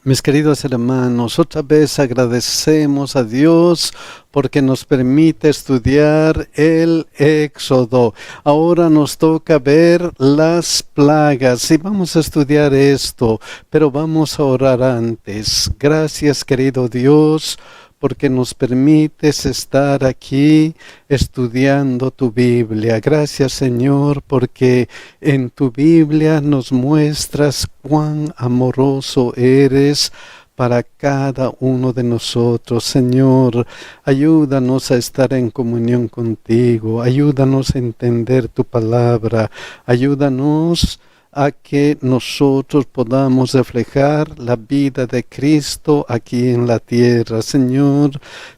Mis queridos hermanos, otra vez agradecemos a Dios porque nos permite estudiar el Éxodo. Ahora nos toca ver las plagas y vamos a estudiar esto, pero vamos a orar antes. Gracias, querido Dios, porque nos permites estar aquí estudiando tu Biblia. Gracias, Señor, porque en tu Biblia nos muestras cuán amoroso eres para cada uno de nosotros. Señor, ayúdanos a estar en comunión contigo, ayúdanos a entender tu palabra, ayúdanos a que nosotros podamos reflejar la vida de Cristo aquí en la tierra. Señor,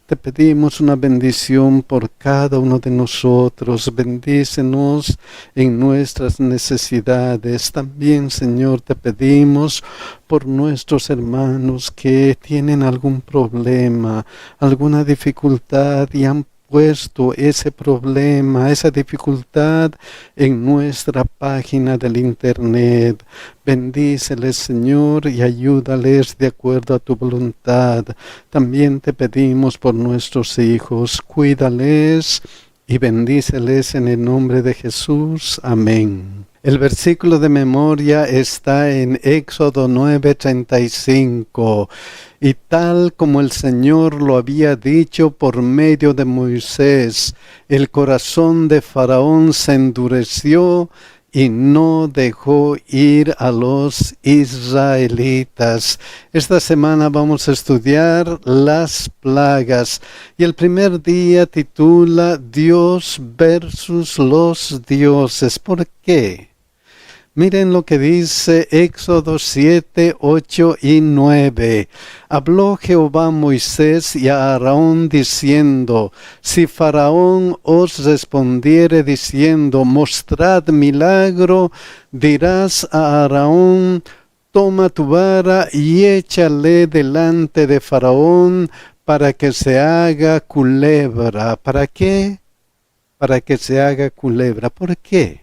te pedimos una bendición por cada uno de nosotros. Bendícenos en nuestras necesidades. También, Señor, te pedimos por nuestros hermanos que tienen algún problema, alguna dificultad y han puesto ese problema, esa dificultad en nuestra página del internet. Bendíceles, Señor, y ayúdales de acuerdo a tu voluntad. También te pedimos por nuestros hijos, cuídales y bendíceles en el nombre de Jesús. Amén. El versículo de memoria está en Éxodo 9:35. Y tal como el Señor lo había dicho por medio de Moisés, el corazón de Faraón se endureció y no dejó ir a los israelitas. Esta semana vamos a estudiar las plagas y el primer día titula Dios versus los dioses. ¿Por qué? Miren lo que dice Éxodo 7, 8 y 9. Habló Jehová a Moisés y a Aarón diciendo, si Faraón os respondiere diciendo, mostrad milagro, dirás a Aarón, toma tu vara y échale delante de Faraón para que se haga culebra. ¿Para qué? Para que se haga culebra. ¿Por qué?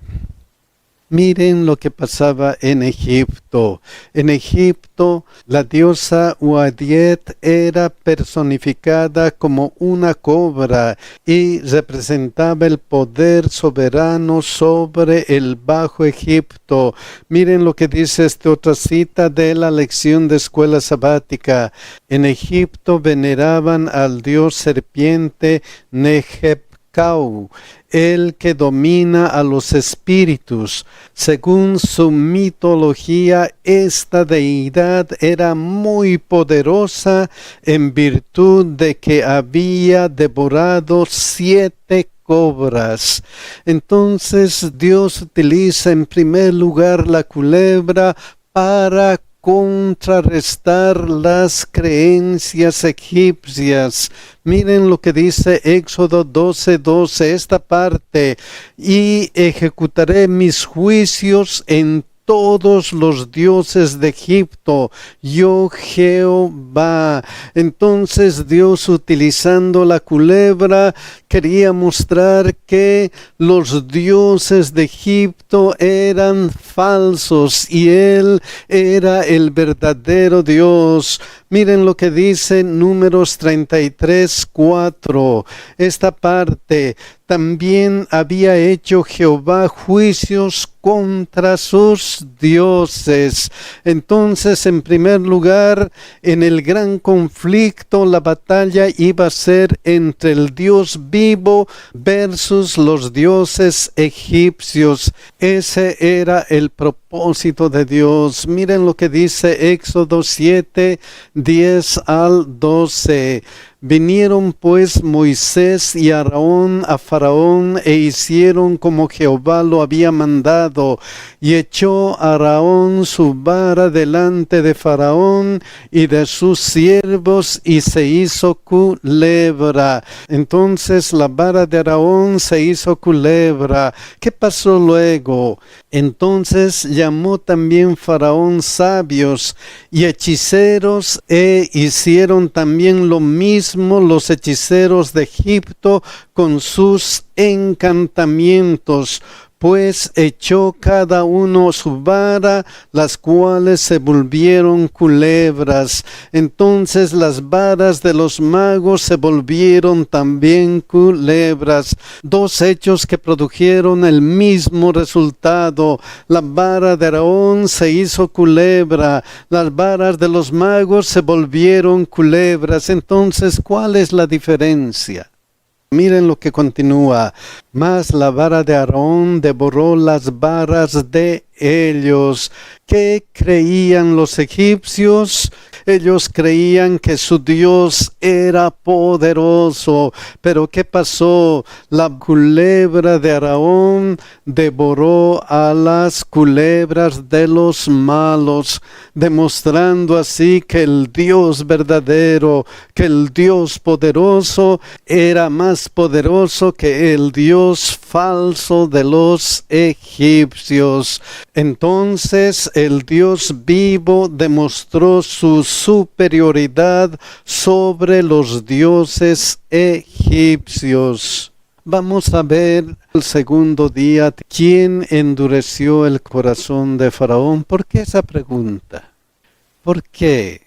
Miren lo que pasaba en Egipto. En Egipto, la diosa Uadiet era personificada como una cobra y representaba el poder soberano sobre el Bajo Egipto. Miren lo que dice esta otra cita de la lección de escuela sabática. En Egipto veneraban al dios serpiente Nehebkau, el que domina a los espíritus. Según su mitología, esta deidad era muy poderosa en virtud de que había devorado 7 cobras. Entonces Dios utiliza en primer lugar la culebra para contrarrestar las creencias egipcias. Miren lo que dice Éxodo 12:12, esta parte, y ejecutaré mis juicios en todos los dioses de Egipto, yo Jehová. Entonces Dios, utilizando la culebra, quería mostrar que los dioses de Egipto eran falsos y Él era el verdadero Dios. Miren lo que dice Números 33:4. Esta parte, también había hecho Jehová juicios contra sus dioses. Entonces, en primer lugar, en el gran conflicto, la batalla iba a ser entre el Dios vivo versus los dioses egipcios. Ese era el propósito de Dios. Miren lo que dice Éxodo 7, 10 al 12. Vinieron pues Moisés y Aarón a Faraón e hicieron como Jehová lo había mandado. Y echó Aarón su vara delante de Faraón y de sus siervos y se hizo culebra. Entonces la vara de Aarón se hizo culebra. ¿Qué pasó luego? Entonces llamó también Faraón sabios y hechiceros e hicieron también lo mismo los hechiceros de Egipto con sus encantamientos. pues echó cada uno su vara, las cuales se volvieron culebras. Entonces las varas de los magos se volvieron también culebras. Dos hechos que produjeron el mismo resultado. La vara de Aarón se hizo culebra, las varas de los magos se volvieron culebras. Entonces, ¿cuál es la diferencia? Miren lo que continúa. Mas la vara de Aarón devoró las varas de ellos. ¿Qué creían los egipcios? Ellos creían que su Dios era poderoso. Pero ¿qué pasó? La culebra de Aarón devoró a las culebras de los malos, demostrando así que el Dios verdadero, que el Dios poderoso era más poderoso que el Dios falso de los egipcios. Entonces el Dios vivo demostró su superioridad sobre los dioses egipcios. Vamos a ver el segundo día, ¿quién endureció el corazón de Faraón? ¿Por qué esa pregunta? ¿Por qué?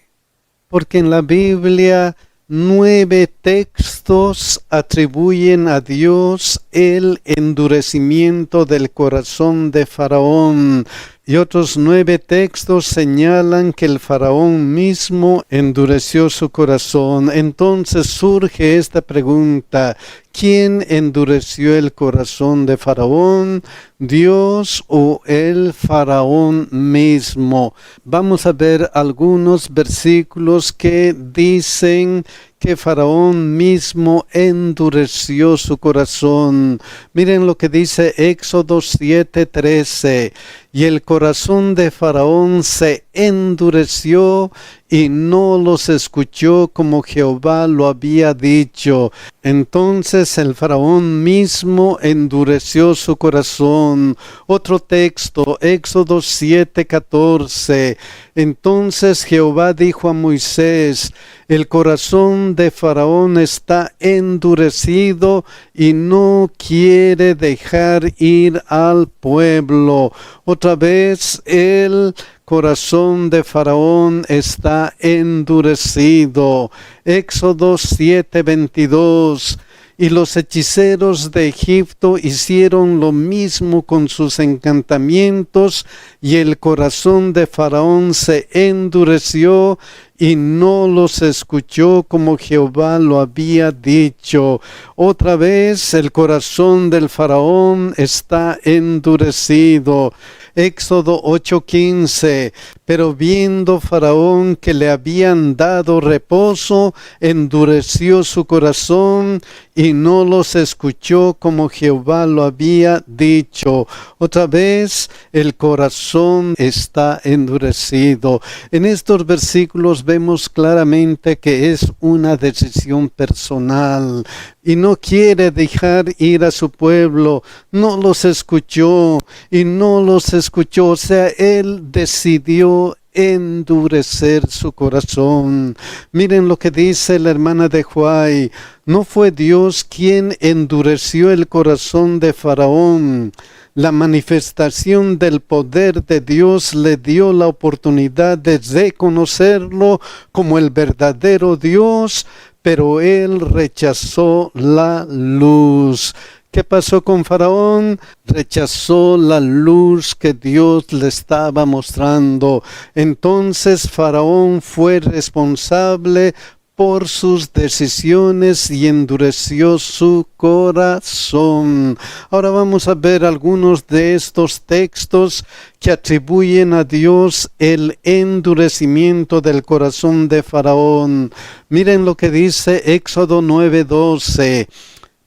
Porque en la Biblia 9 textos atribuyen a Dios el endurecimiento del corazón de Faraón. Y otros 9 textos señalan que el faraón mismo endureció su corazón. Entonces surge esta pregunta: ¿quién endureció el corazón de Faraón? ¿Dios o el faraón mismo? Vamos a ver algunos versículos que dicen que Faraón mismo endureció su corazón. Miren lo que dice Éxodo 7:13. Y el corazón de Faraón se endureció y no los escuchó como Jehová lo había dicho. Entonces el faraón mismo endureció su corazón. Otro texto, Éxodo 7:14. Entonces Jehová dijo a Moisés: el corazón de Faraón está endurecido y no quiere dejar ir al pueblo. Otra vez el corazón de Faraón está endurecido. Éxodo 7:22. Y los hechiceros de Egipto hicieron lo mismo con sus encantamientos, y el corazón de Faraón se endureció y no los escuchó como Jehová lo había dicho. Otra vez el corazón del faraón está endurecido. Éxodo 8:15. Pero viendo Faraón que le habían dado reposo, endureció su corazón y no los escuchó como Jehová lo había dicho. Otra vez el corazón está endurecido. En estos versículos vemos claramente que es una decisión personal y no quiere dejar ir a su pueblo. No los escuchó y no los escuchó. O sea, él decidió endurecer su corazón. Miren lo que dice la hermana de Huay: no fue Dios quien endureció el corazón de Faraón. La manifestación del poder de Dios le dio la oportunidad de reconocerlo como el verdadero Dios, pero él rechazó la luz. ¿Qué pasó con Faraón? Rechazó la luz que Dios le estaba mostrando. Entonces Faraón fue responsable por sus decisiones y endureció su corazón. Ahora vamos a ver algunos de estos textos que atribuyen a Dios el endurecimiento del corazón de Faraón. Miren lo que dice Éxodo 9:12.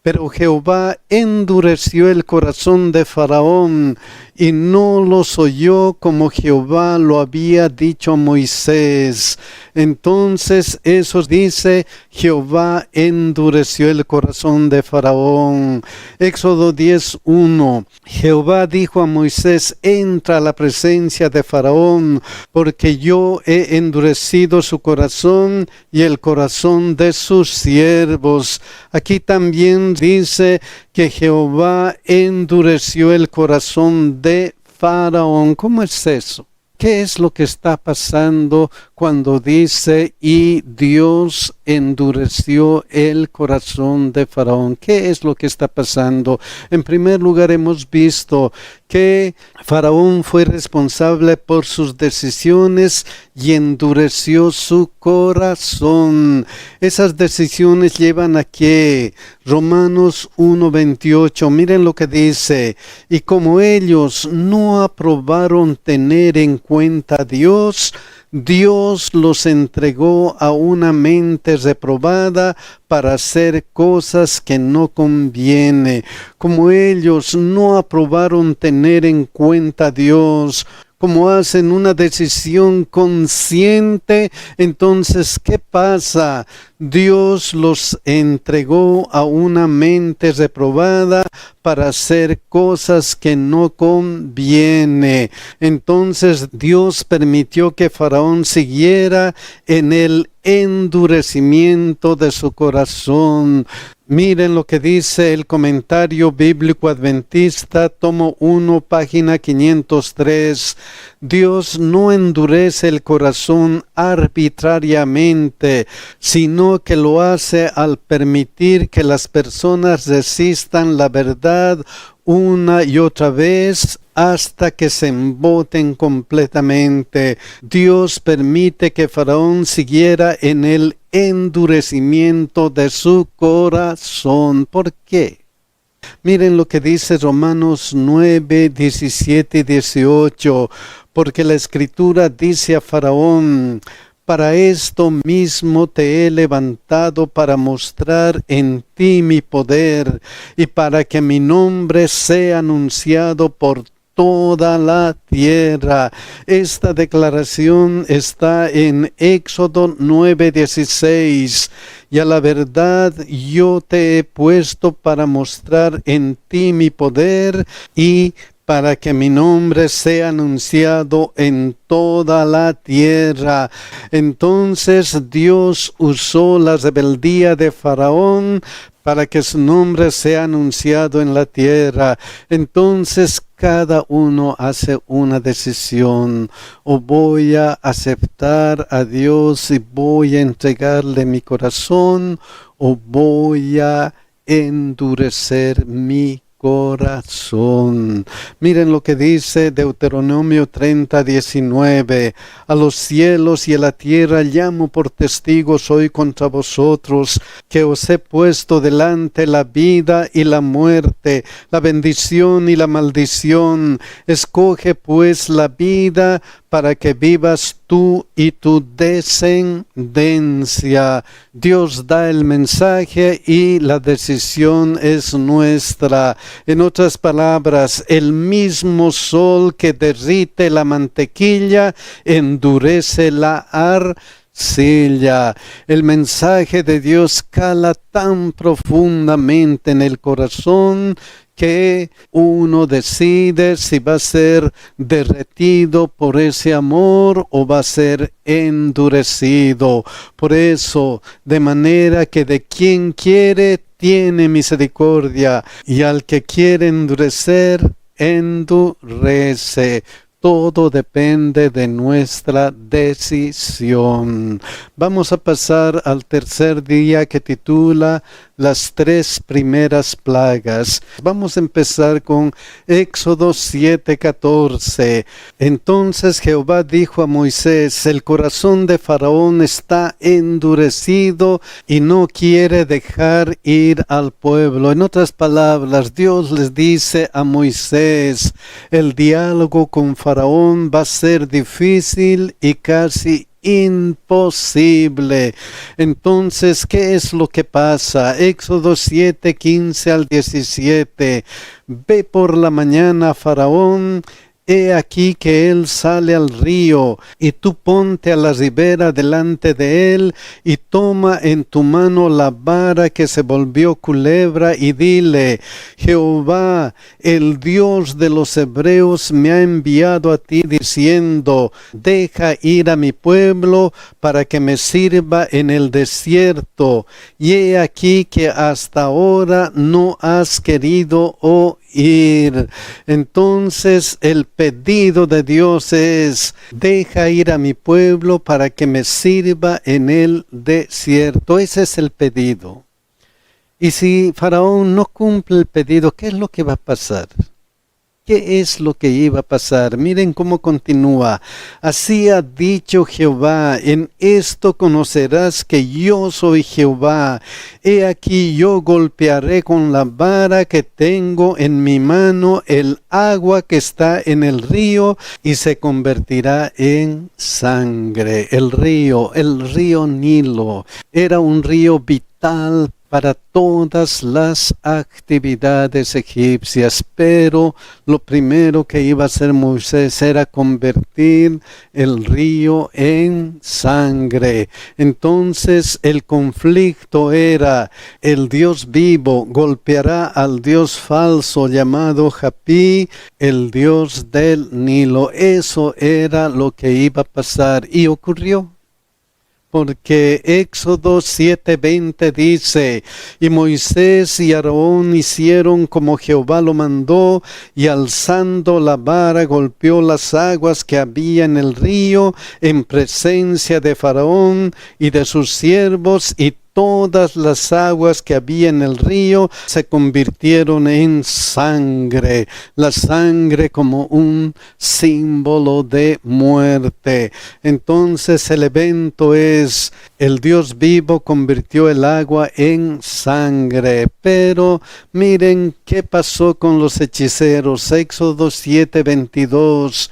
Pero Jehová endureció el corazón de Faraón y no los oyó como Jehová lo había dicho a Moisés. Entonces eso dice, Jehová endureció el corazón de Faraón. Éxodo 10:1. Jehová dijo a Moisés, entra a la presencia de Faraón, porque yo he endurecido su corazón y el corazón de sus siervos. Aquí también dice que Jehová endureció el corazón de Faraón. ¿Cómo es eso? ¿Qué es lo que está pasando cuando dice y Dios endureció el corazón de Faraón? ¿Qué es lo que está pasando? En primer lugar, hemos visto que Faraón fue responsable por sus decisiones y endureció su corazón. Esas decisiones llevan a que Romanos 1:28, miren lo que dice, y como ellos no aprobaron tener en cuenta a Dios, Dios los entregó a una mente reprobada para hacer cosas que no conviene. Como ellos no aprobaron tener en cuenta a Dios, como hacen una decisión consciente, entonces, ¿qué pasa? Dios los entregó a una mente reprobada para hacer cosas que no conviene. Entonces, Dios permitió que Faraón siguiera en el endurecimiento de su corazón. Miren lo que dice el comentario bíblico adventista, tomo 1, página 503. Dios no endurece el corazón arbitrariamente, sino que lo hace al permitir que las personas resistan la verdad una y otra vez hasta que se emboten completamente. Dios permite que Faraón siguiera en el endurecimiento de su corazón. ¿Por qué? Miren lo que dice Romanos 9, 17 y 18, porque la Escritura dice a Faraón, para esto mismo te he levantado para mostrar en ti mi poder y para que mi nombre sea anunciado por toda la tierra. Esta declaración está en Éxodo 9:16. Y a la verdad yo te he puesto para mostrar en ti mi poder y para que mi nombre sea anunciado en toda la tierra. Entonces Dios usó la rebeldía de Faraón para que su nombre sea anunciado en la tierra. Entonces cada uno hace una decisión, o voy a aceptar a Dios y voy a entregarle mi corazón, o voy a endurecer mi corazón. Miren lo que dice Deuteronomio 30:19. A los cielos y a la tierra llamo por testigos hoy contra vosotros, que os he puesto delante la vida y la muerte, la bendición y la maldición. Escoge pues la vida para que vivas tú y tu descendencia. Dios da el mensaje y la decisión es nuestra. En otras palabras, el mismo sol que derrite la mantequilla endurece la arcilla. El mensaje de Dios cala tan profundamente en el corazón que uno decide si va a ser derretido por ese amor o va a ser endurecido. Por eso, de manera que de quien quiere tiene misericordia, y al que quiere endurecer, endurece. Todo depende de nuestra decisión. Vamos a pasar al tercer día, que titula Las 3 primeras plagas. Vamos a empezar con Éxodo 7:14. Entonces Jehová dijo a Moisés, el corazón de Faraón está endurecido y no quiere dejar ir al pueblo. En otras palabras, Dios les dice a Moisés, el diálogo con Faraón va a ser difícil y casi imposible. Entonces, ¿qué es lo que pasa? Éxodo 7, 15 al 17. Ve por la mañana, Faraón. He aquí que él sale al río, y tú ponte a la ribera delante de él, y toma en tu mano la vara que se volvió culebra, y dile: Jehová, el Dios de los hebreos, me ha enviado a ti diciendo: deja ir a mi pueblo para que me sirva en el desierto. Y he aquí que hasta ahora no has querido oír. Entonces el pedido de Dios es: deja ir a mi pueblo para que me sirva en el desierto. Ese es el pedido. Y si Faraón no cumple el pedido, ¿qué es lo que va a pasar? ¿Qué es lo que iba a pasar? Miren cómo continúa. Así ha dicho Jehová: en esto conocerás que yo soy Jehová. He aquí yo golpearé con la vara que tengo en mi mano el agua que está en el río, y se convertirá en sangre. El río Nilo, era un río vital para todas las actividades egipcias, pero lo primero que iba a hacer Moisés era convertir el río en sangre. Entonces el conflicto era: el Dios vivo golpeará al Dios falso llamado Japí, el Dios del Nilo. Eso era lo que iba a pasar, y ocurrió. Porque Éxodo 7:20 dice: y Moisés y Aarón hicieron como Jehová lo mandó, y alzando la vara golpeó las aguas que había en el río en presencia de Faraón y de sus siervos, y todas las aguas que había en el río se convirtieron en sangre. La sangre como un símbolo de muerte. Entonces el evento es: el Dios vivo convirtió el agua en sangre. Pero miren qué pasó con los hechiceros. Éxodo 7:22.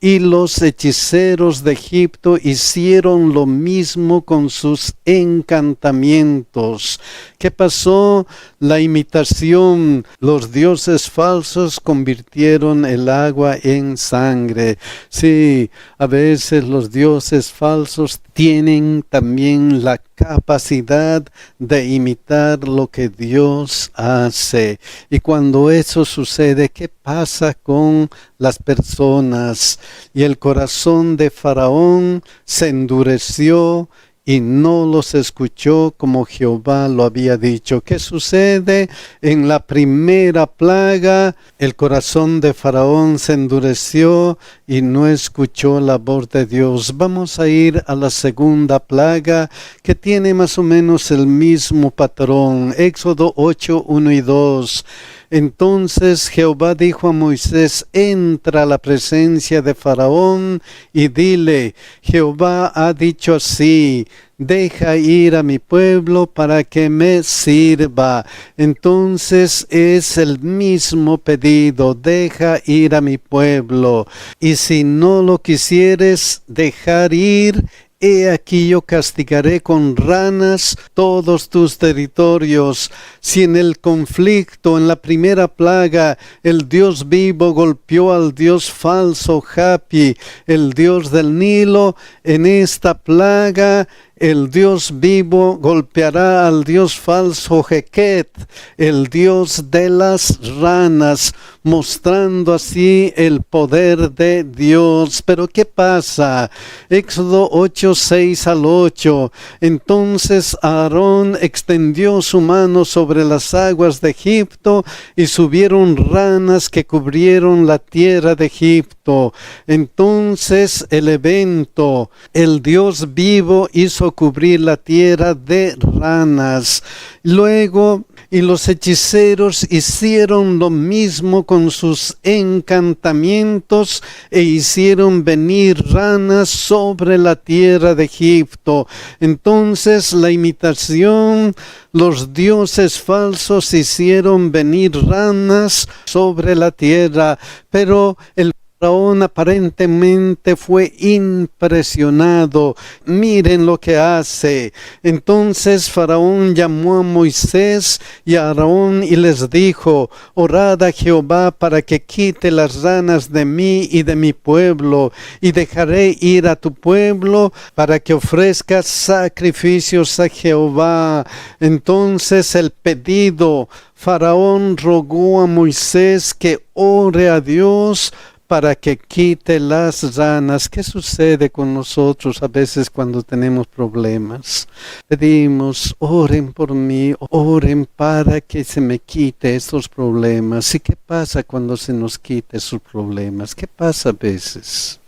Y los hechiceros de Egipto hicieron lo mismo con sus encantamientos. ¿Qué pasó? La imitación. Los dioses falsos convirtieron el agua en sangre. Sí, a veces los dioses falsos tienen también la capacidad de imitar lo que Dios hace. Y cuando eso sucede, ¿qué pasa con las personas? Y el corazón de Faraón se endureció y no los escuchó como Jehová lo había dicho. ¿Qué sucede? En la primera plaga, el corazón de Faraón se endureció y no escuchó la voz de Dios. Vamos a ir a la segunda plaga, que tiene más o menos el mismo patrón. Éxodo 8, 1 y 2. Entonces Jehová dijo a Moisés: entra a la presencia de Faraón y dile: Jehová ha dicho así: deja ir a mi pueblo para que me sirva. Entonces es el mismo pedido: deja ir a mi pueblo. Y si no lo quisieres dejar ir, he aquí yo castigaré con ranas todos tus territorios. Si en el conflicto, en la primera plaga, el Dios vivo golpeó al Dios falso Japi, el Dios del Nilo, en esta plaga el Dios vivo golpeará al Dios falso Jequet, el Dios de las ranas, mostrando así el poder de Dios. Pero ¿qué pasa? Éxodo 8, 6 al 8. Entonces Aarón extendió su mano sobre las aguas de Egipto, y subieron ranas que cubrieron la tierra de Egipto. Entonces el evento: el Dios vivo hizo cubrir la tierra de ranas. Luego, y los hechiceros hicieron lo mismo con sus encantamientos, e hicieron venir ranas sobre la tierra de Egipto. Entonces la imitación: los dioses falsos hicieron venir ranas sobre la tierra, pero el Faraón aparentemente fue impresionado. Miren lo que hace. Entonces Faraón llamó a Moisés y a Aarón y les dijo: orad a Jehová para que quite las ranas de mí y de mi pueblo, y dejaré ir a tu pueblo para que ofrezcas sacrificios a Jehová. Entonces el pedido, Faraón rogó a Moisés que ore a Dios para que quite las ranas. ¿Qué sucede con nosotros a veces cuando tenemos problemas? Pedimos: oren por mí, oren para que se me quite estos problemas. ¿Y qué pasa cuando se nos quite esos problemas? ¿Qué pasa a veces?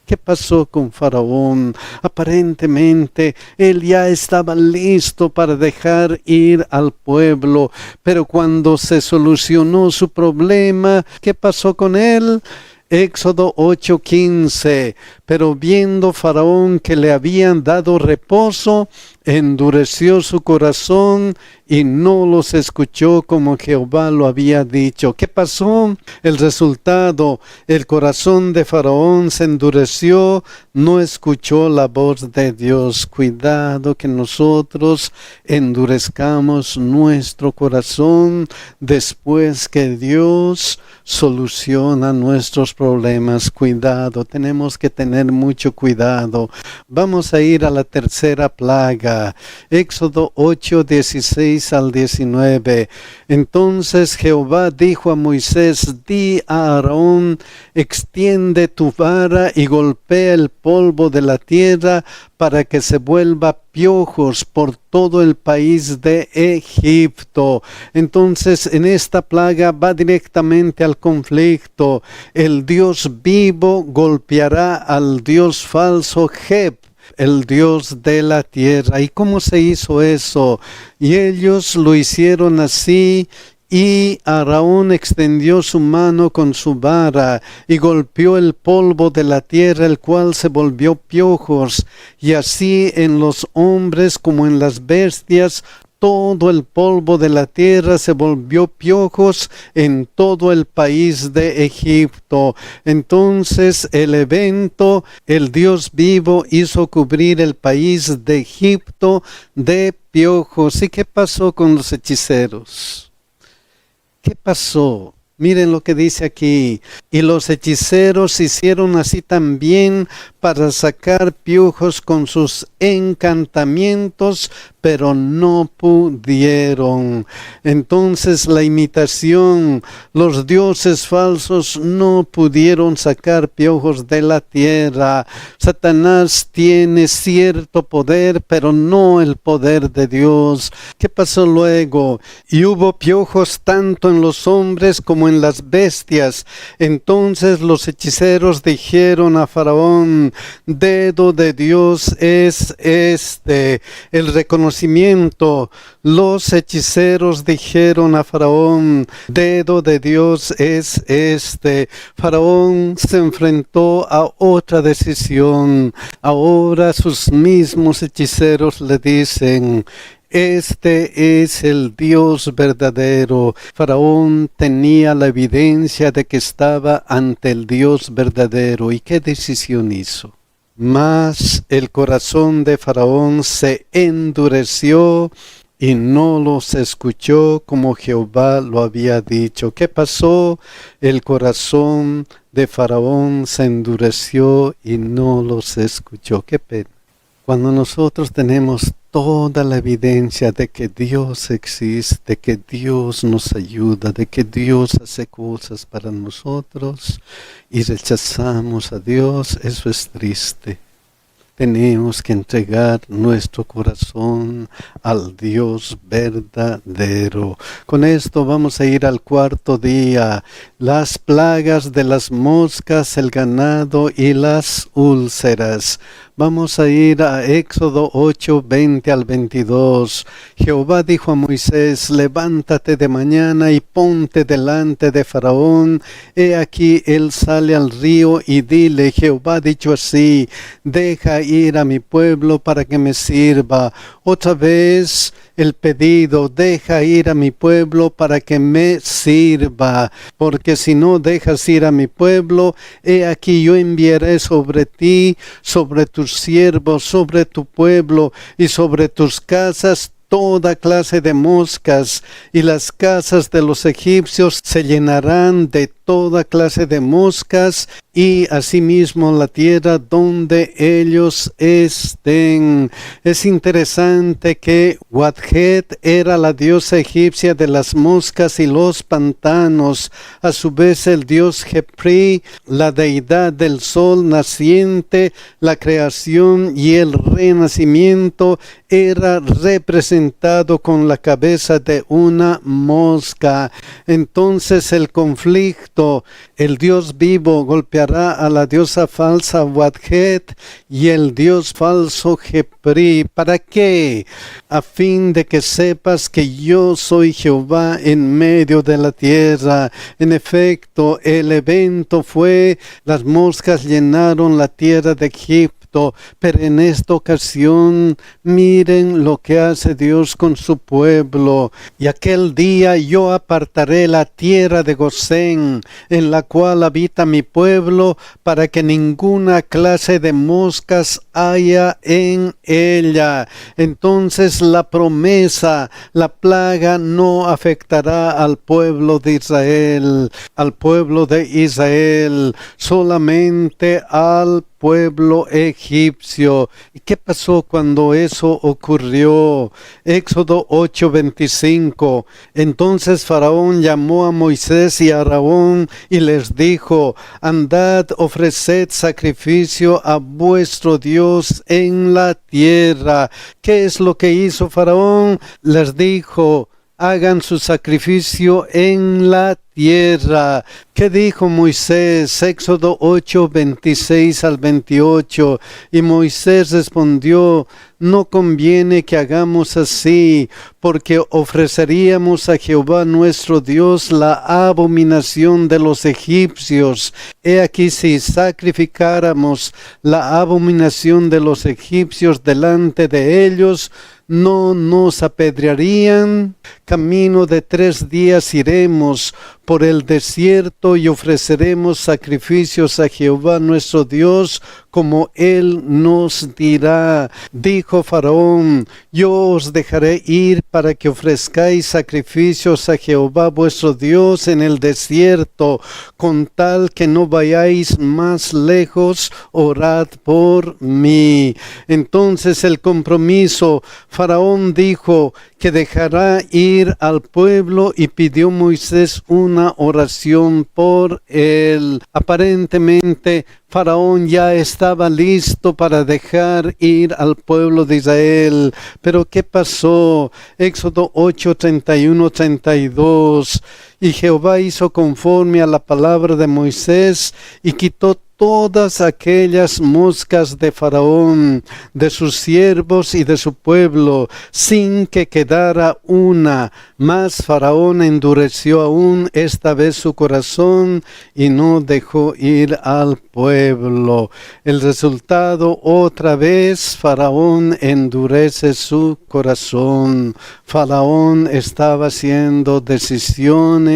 ¿Qué pasó con Faraón? Aparentemente él ya estaba listo para dejar ir al pueblo, pero cuando se solucionó su problema, ¿qué pasó con él? Éxodo 8:15. Pero viendo Faraón que le habían dado reposo, endureció su corazón y no los escuchó como Jehová lo había dicho. ¿Qué pasó? El resultado: el corazón de Faraón se endureció, no escuchó la voz de Dios. Cuidado que nosotros endurezcamos nuestro corazón después que Dios soluciona nuestros problemas. Cuidado, tenemos que tener mucho cuidado. Vamos a ir a la tercera plaga. Éxodo 8:16 al 19. Entonces Jehová dijo a Moisés: di a Aarón, extiende tu vara y golpea el polvo de la tierra para que se vuelva piojos por todo el país de Egipto. Entonces, en esta plaga va directamente al conflicto. El Dios vivo golpeará al Dios falso Geb, el Dios de la tierra. ¿Y cómo se hizo eso? Y ellos lo hicieron así. Y Aarón extendió su mano con su vara y golpeó el polvo de la tierra, el cual se volvió piojos, y así en los hombres como en las bestias, todo el polvo de la tierra se volvió piojos en todo el país de Egipto. Entonces el evento, el Dios vivo hizo cubrir el país de Egipto de piojos. ¿Y qué pasó con los hechiceros? ¿Qué pasó? Miren lo que dice aquí. Y los hechiceros hicieron así también para sacar piojos con sus encantamientos, pero no pudieron. Entonces la imitación, los dioses falsos no pudieron sacar piojos de la tierra. Satanás tiene cierto poder, pero no el poder de Dios. ¿Qué pasó luego? Y hubo piojos tanto en los hombres como en las bestias. Entonces los hechiceros dijeron a Faraón: dedo de Dios es este. El reconocimiento. Los hechiceros dijeron a Faraón: dedo de Dios es este. Faraón se enfrentó a otra decisión. Ahora sus mismos hechiceros le dicen: este es el Dios verdadero. Faraón tenía la evidencia de que estaba ante el Dios verdadero. ¿Y qué decisión hizo? Mas el corazón de Faraón se endureció y no los escuchó como Jehová lo había dicho. ¿Qué pasó? El corazón de Faraón se endureció y no los escuchó. Qué pena. Cuando nosotros tenemos toda la evidencia de que Dios existe, de que Dios nos ayuda, de que Dios hace cosas para nosotros y rechazamos a Dios, eso es triste. Tenemos que entregar nuestro corazón al Dios verdadero. Con esto vamos a ir al cuarto día. Las plagas de las moscas, el ganado y las úlceras. Vamos a ir a Éxodo 8, 20 al 22. Jehová dijo a Moisés: levántate de mañana y ponte delante de Faraón. He aquí él sale al río, y dile: Jehová ha dicho así: deja ir a mi pueblo para que me sirva. Otra vez el pedido: deja ir a mi pueblo para que me sirva, porque si no dejas ir a mi pueblo, he aquí yo enviaré sobre ti, sobre tus siervos, sobre tu pueblo y sobre tus casas toda clase de moscas, y las casas de los egipcios se llenarán de toda clase de moscas, y asimismo la tierra donde ellos estén. Es interesante que Wadjet era la diosa egipcia de las moscas y los pantanos, a su vez el dios Jepri, la deidad del sol naciente, la creación y el renacimiento, era representado con la cabeza de una mosca. Entonces el conflicto: el Dios vivo golpeará a la diosa falsa Wadjet y el Dios falso Jepri. ¿Para qué? A fin de que sepas que yo soy Jehová en medio de la tierra. En efecto, el evento fue: las moscas llenaron la tierra de Egipto. Pero en esta ocasión, miren lo que hace Dios con su pueblo. Y aquel día yo apartaré la tierra de Gosén, en la cual habita mi pueblo, para que ninguna clase de moscas haya en ella. Entonces la promesa, la plaga, no afectará al pueblo de Israel, solamente al pueblo egipcio. ¿Y qué pasó cuando eso ocurrió? Éxodo 8:25. Entonces Faraón llamó a Moisés y a Aarón y les dijo: andad, ofreced sacrificio a vuestro Dios en la tierra. ¿Qué es lo que hizo Faraón? Les dijo: hagan su sacrificio en la tierra. ¿Qué dijo Moisés? Éxodo 8:26-28. Y Moisés respondió: no conviene que hagamos así, porque ofreceríamos a Jehová nuestro Dios la abominación de los egipcios. He aquí, si sacrificáramos la abominación de los egipcios delante de ellos, ¿no nos apedrearían? Camino de 3 días iremos por el desierto y ofreceremos sacrificios a Jehová nuestro Dios, como Él nos dirá. Dijo Faraón: yo os dejaré ir para que ofrezcáis sacrificios a Jehová vuestro Dios en el desierto, con tal que no vayáis más lejos, orad por mí. Entonces el compromiso: Faraón dijo que dejará ir al pueblo y pidió Moisés una oración por él. Aparentemente Faraón ya estaba listo para dejar ir al pueblo de Israel. Pero ¿qué pasó? Éxodo 8:31-32. Y Jehová hizo conforme a la palabra de Moisés y quitó todas aquellas moscas de Faraón, de sus siervos y de su pueblo, sin que quedara una. Mas Faraón endureció aún esta vez su corazón y no dejó ir al pueblo. El resultado: otra vez Faraón endurece su corazón. Faraón estaba haciendo decisiones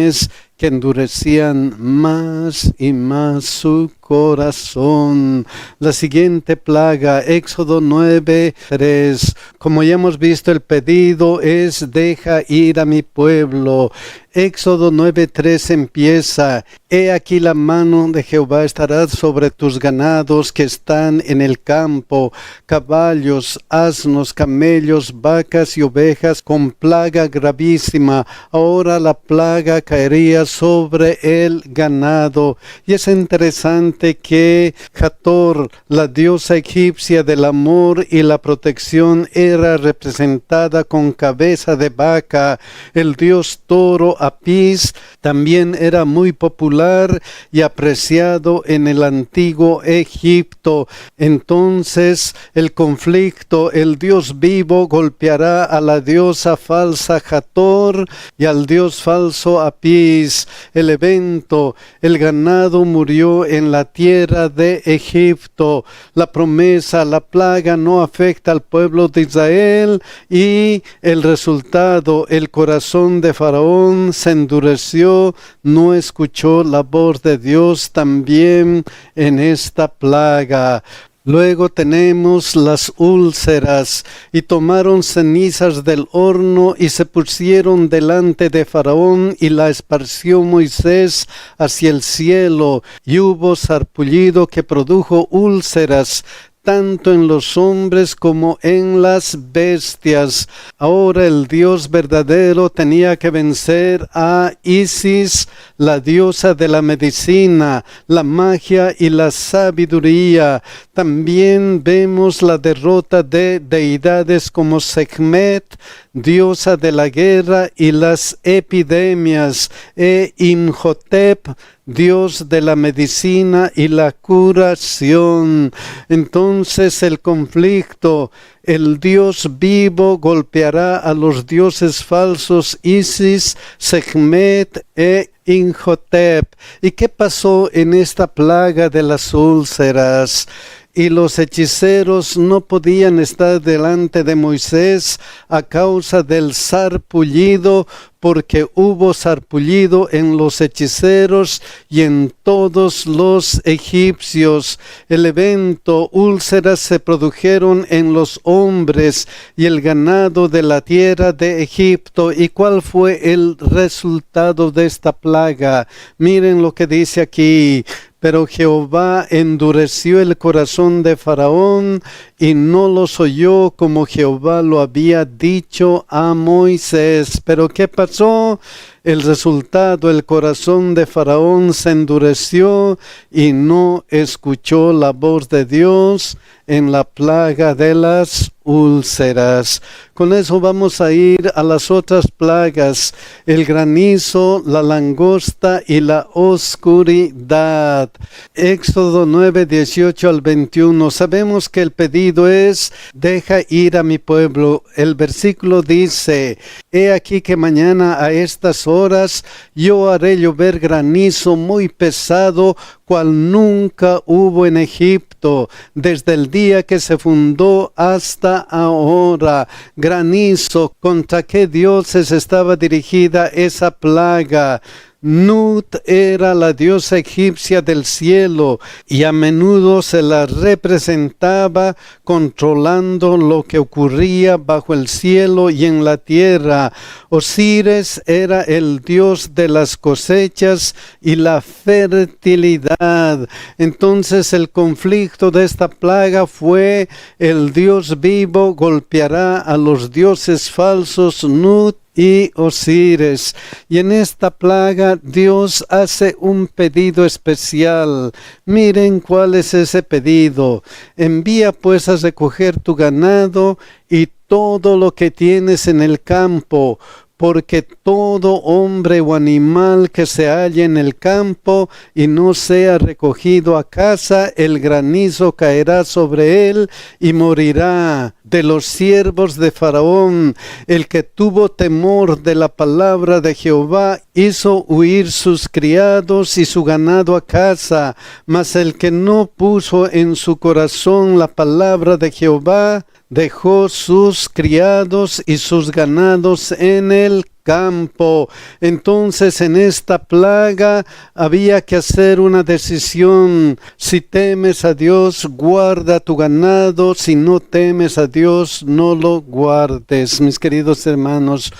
que endurecían más y más su corazón. La siguiente plaga, Éxodo 9:3. Como ya hemos visto, el pedido es: deja ir a mi pueblo. Éxodo 9:3 empieza: he aquí la mano de Jehová estará sobre tus ganados que están en el campo, caballos, asnos, camellos, vacas y ovejas, con plaga gravísima. Ahora la plaga caería sobre el ganado. Y es interesante que Hathor, la diosa egipcia del amor y la protección, era representada con cabeza de vaca. El dios toro, Apis, también era muy popular y apreciado en el antiguo Egipto. Entonces el conflicto: el Dios vivo golpeará a la diosa falsa Hathor y al dios falso Apis. El evento: el ganado murió en la la tierra de Egipto. La promesa, la plaga no afecta al pueblo de Israel y el resultado, el corazón de Faraón se endureció, no escuchó la voz de Dios también en esta plaga. Luego tenemos las úlceras, y tomaron cenizas del horno y se pusieron delante de Faraón, y la esparció Moisés hacia el cielo, y hubo sarpullido que produjo úlceras, tanto en los hombres como en las bestias. Ahora el Dios verdadero tenía que vencer a Isis, la diosa de la medicina, la magia y la sabiduría. También vemos la derrota de deidades como Sekhmet, diosa de la guerra y las epidemias, e Imhotep, Dios de la medicina y la curación. Entonces el conflicto, el Dios vivo golpeará a los dioses falsos Isis, Sekhmet e Imhotep. ¿Y qué pasó en esta plaga de las úlceras? Y los hechiceros no podían estar delante de Moisés a causa del sarpullido, porque hubo sarpullido en los hechiceros y en todos los egipcios. El evento, úlceras se produjeron en los hombres y el ganado de la tierra de Egipto. ¿Y cuál fue el resultado de esta plaga? Miren lo que dice aquí. Pero Jehová endureció el corazón de Faraón y no los oyó como Jehová lo había dicho a Moisés. ¿Pero qué pasó? El resultado, el corazón de Faraón se endureció y no escuchó la voz de Dios en la plaga de las úlceras. Con eso vamos a ir a las otras plagas: el granizo, la langosta y la oscuridad. Éxodo 9, 18 al 21. Sabemos que el pedido es: deja ir a mi pueblo. El versículo dice: he aquí que mañana a estas horas yo haré llover granizo muy pesado, cual nunca hubo en Egipto, desde el día que se fundó hasta ahora. Granizo, ¿contra qué dioses estaba dirigida esa plaga? Nut era la diosa egipcia del cielo y a menudo se la representaba controlando lo que ocurría bajo el cielo y en la tierra. Osiris era el dios de las cosechas y la fertilidad. Entonces el conflicto de esta plaga fue: el Dios vivo golpeará a los dioses falsos Nut y Osiris. Y en esta plaga Dios hace un pedido especial. Miren cuál es ese pedido: envía pues a recoger tu ganado y todo lo que tienes en el campo, porque todo hombre o animal que se halle en el campo y no sea recogido a casa, el granizo caerá sobre él y morirá. De los siervos de Faraón, el que tuvo temor de la palabra de Jehová, hizo huir sus criados y su ganado a casa, mas el que no puso en su corazón la palabra de Jehová, dejó sus criados y sus ganados en el campo. Entonces en esta plaga había que hacer una decisión: si temes a Dios, guarda tu ganado; si no temes a Dios, no lo guardes. Mis queridos hermanos,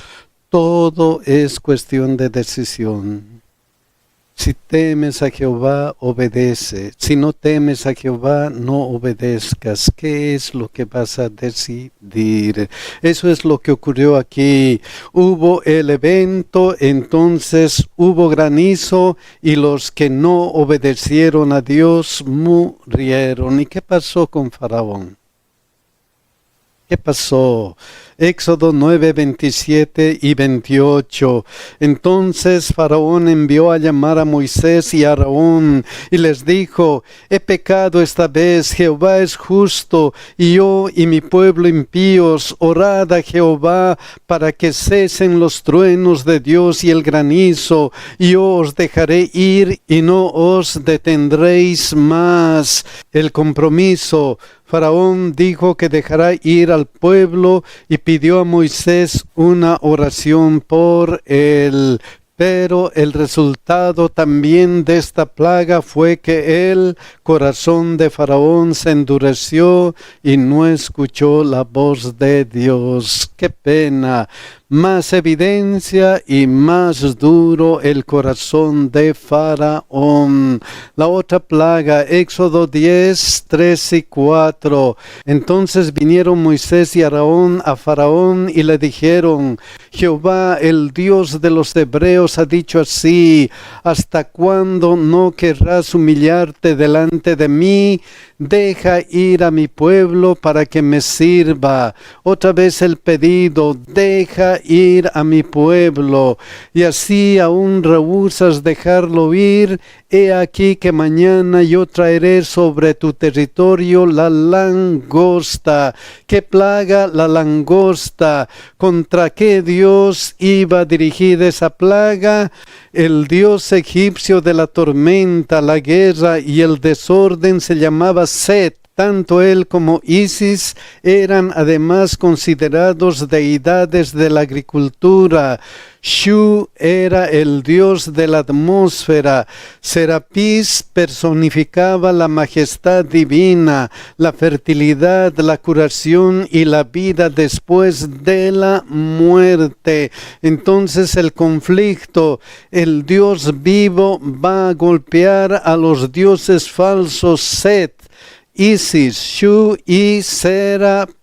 todo es cuestión de decisión. Si temes a Jehová, obedece. Si no temes a Jehová, no obedezcas. ¿Qué es lo que vas a decidir? Eso es lo que ocurrió aquí. Hubo el evento, entonces hubo granizo y los que no obedecieron a Dios murieron. ¿Y qué pasó con Faraón? ¿Qué pasó? Éxodo 9, 27 y 28. Entonces Faraón envió a llamar a Moisés y a Aarón y les dijo: he pecado esta vez, Jehová es justo, y yo y mi pueblo impíos. Orad a Jehová para que cesen los truenos de Dios y el granizo, y yo os dejaré ir y no os detendréis más. El compromiso. Faraón dijo que dejará ir al pueblo y pidió a Moisés una oración por él. Pero el resultado también de esta plaga fue que el corazón de Faraón se endureció y no escuchó la voz de Dios. ¡Qué pena! Más evidencia y más duro el corazón de Faraón. La otra plaga, Éxodo 10, 3 y 4. Entonces vinieron Moisés y Aarón a Faraón y le dijeron: Jehová, el Dios de los hebreos, ha dicho así: ¿hasta cuándo no querrás humillarte delante de mí? Deja ir a mi pueblo para que me sirva. Otra vez el pedido: deja ir a mi pueblo. Y así aún rehusas dejarlo ir. He aquí que mañana yo traeré sobre tu territorio la langosta. ¿Qué plaga? La langosta. ¿Contra qué Dios iba dirigida esa plaga? El dios egipcio de la tormenta, la guerra y el desorden se llamaba Set. Tanto él como Isis eran además considerados deidades de la agricultura. Shu era el dios de la atmósfera. Serapis personificaba la majestad divina, la fertilidad, la curación y la vida después de la muerte. Entonces el conflicto, el Dios vivo va a golpear a los dioses falsos Set, Isis, Shu y Serapis.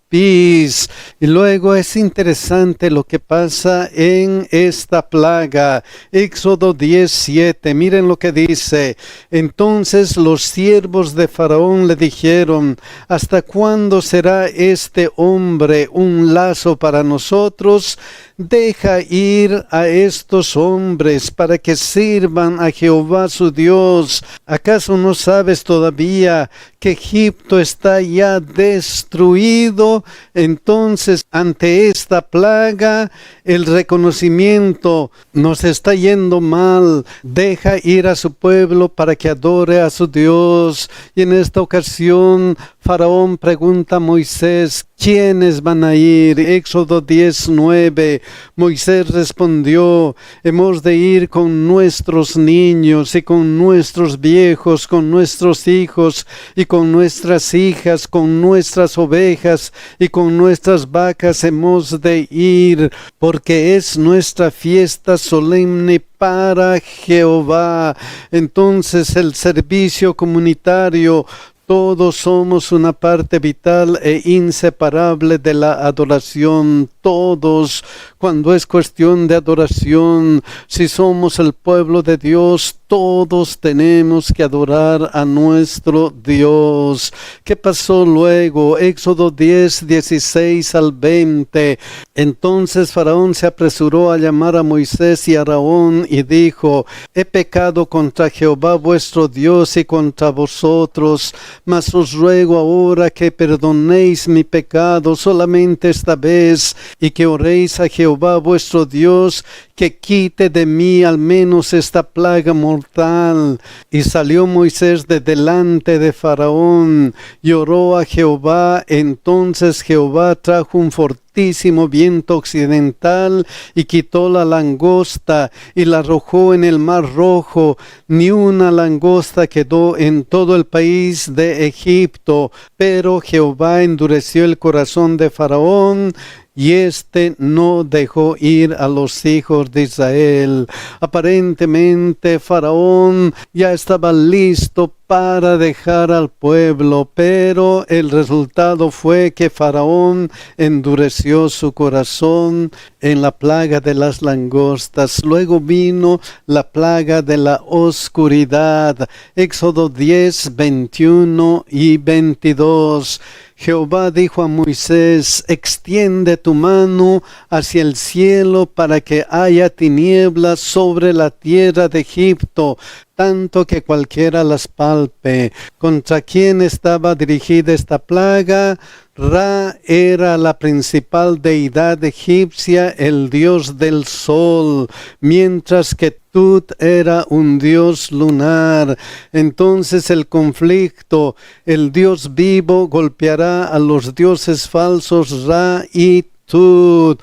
Y luego es interesante lo que pasa en esta plaga. Éxodo 17, miren lo que dice. Entonces los siervos de Faraón le dijeron: ¿hasta cuándo será este hombre un lazo para nosotros? Deja ir a estos hombres para que sirvan a Jehová su Dios. ¿Acaso no sabes todavía que Egipto está ya destruido? Entonces, ante esta plaga, el reconocimiento: nos está yendo mal, deja ir a su pueblo para que adore a su Dios. Y en esta ocasión, Faraón pregunta a Moisés: ¿quiénes van a ir? Éxodo 19. Moisés respondió: hemos de ir con nuestros niños y con nuestros viejos, con nuestros hijos y con nuestras hijas, con nuestras ovejas y con nuestras vacas hemos de ir, porque es nuestra fiesta solemne para Jehová. Entonces el servicio comunitario, todos somos una parte vital e inseparable de la adoración. Todos, cuando es cuestión de adoración, si somos el pueblo de Dios, todos tenemos que adorar a nuestro Dios. ¿Qué pasó luego? Éxodo 10, 16 al 20. Entonces Faraón se apresuró a llamar a Moisés y a Aarón y dijo: he pecado contra Jehová vuestro Dios y contra vosotros, mas os ruego ahora que perdonéis mi pecado solamente esta vez, y que oréis a Jehová vuestro Dios, que quite de mí al menos esta plaga mortal. Y salió Moisés de delante de Faraón y oró a Jehová. Entonces Jehová trajo un fortísimo viento occidental y quitó la langosta y la arrojó en el mar Rojo. Ni una langosta quedó en todo el país de Egipto. Pero Jehová endureció el corazón de Faraón y éste no dejó ir a los hijos de Israel. Aparentemente Faraón ya estaba listo para dejar al pueblo, pero el resultado fue que Faraón endureció su corazón en la plaga de las langostas. Luego vino la plaga de la oscuridad. Éxodo 10, 21 y 22. Jehová dijo a Moisés: extiende tu mano hacia el cielo para que haya tinieblas sobre la tierra de Egipto, tanto que cualquiera las palpe. ¿Contra quién estaba dirigida esta plaga? Ra era la principal deidad egipcia, el dios del sol, mientras que Tut era un dios lunar. Entonces el conflicto, el dios vivo golpeará a los dioses falsos Ra y Tut.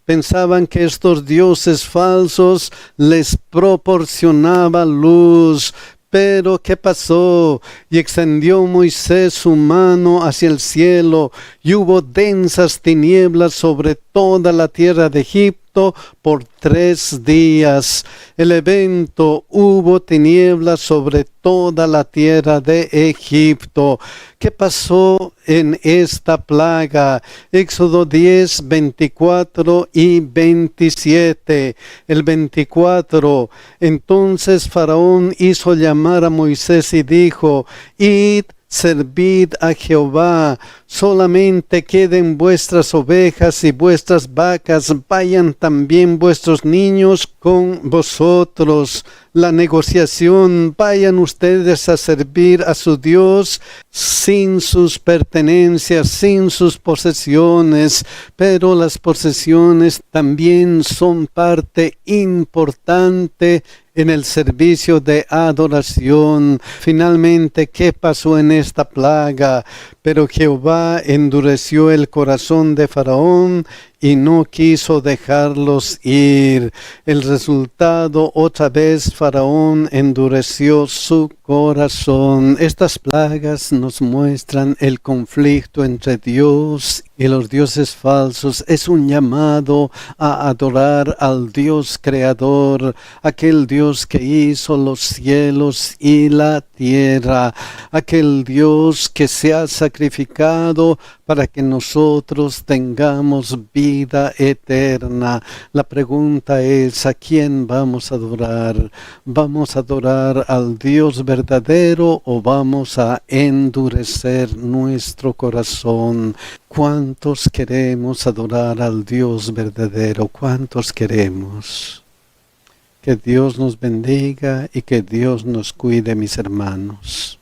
Pensaban que estos dioses falsos les proporcionaba luz. Pero, ¿qué pasó? Y extendió Moisés su mano hacia el cielo, y hubo densas tinieblas sobre toda la tierra de Egipto por 3 días. El evento: hubo tinieblas sobre toda la tierra de Egipto. ¿Qué pasó en esta plaga? Éxodo 10, 24 y 27. El 24. Entonces Faraón hizo llamar a Moisés y dijo: id, servid a Jehová, solamente queden vuestras ovejas y vuestras vacas, vayan también vuestros niños con vosotros. La negociación: vayan ustedes a servir a su Dios sin sus pertenencias, sin sus posesiones, pero las posesiones también son parte importante en el servicio de adoración. Finalmente, ¿qué pasó en esta plaga? Pero Jehová endureció el corazón de Faraón y no quiso dejarlos ir. El resultado: otra vez Faraón endureció su corazón. Estas plagas nos muestran el conflicto entre Dios y los dioses falsos. Es un llamado a adorar al Dios creador, aquel Dios que hizo los cielos y la tierra, aquel Dios que se ha sacrificado para que nosotros tengamos vida eterna. La pregunta es: ¿a quién vamos a adorar? ¿Vamos a adorar al Dios verdadero o vamos a endurecer nuestro corazón? ¿Cuántos queremos adorar al Dios verdadero? ¿Cuántos queremos? Que Dios nos bendiga y que Dios nos cuide, mis hermanos.